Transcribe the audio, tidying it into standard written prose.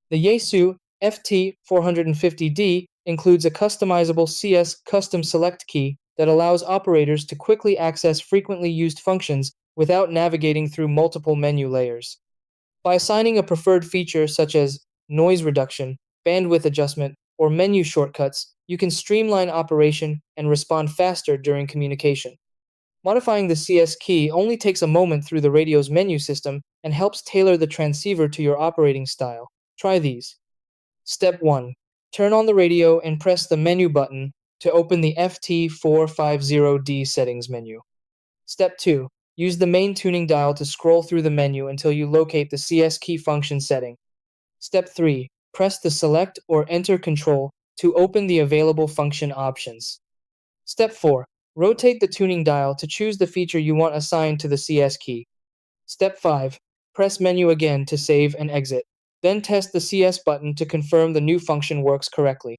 The Yaesu FT-450D includes a customizable CS custom select key that allows operators to quickly access frequently used functions without navigating through multiple menu layers. By assigning a preferred feature such as noise reduction, bandwidth adjustment, or menu shortcuts, you can streamline operation and respond faster during communication. Modifying the CS key only takes a moment through the radio's menu system and helps tailor the transceiver to your operating style. Try these. Step 1. Turn on the radio and press the menu button to open the FT450D settings menu. Step 2. Use the main tuning dial to scroll through the menu until you locate the CS key function setting. Step 3. Press the select or enter control to open the available function options. Step 4. Rotate the tuning dial to choose the feature you want assigned to the CS key. Step 5. Press menu again to save and exit. Then test the CS button to confirm the new function works correctly.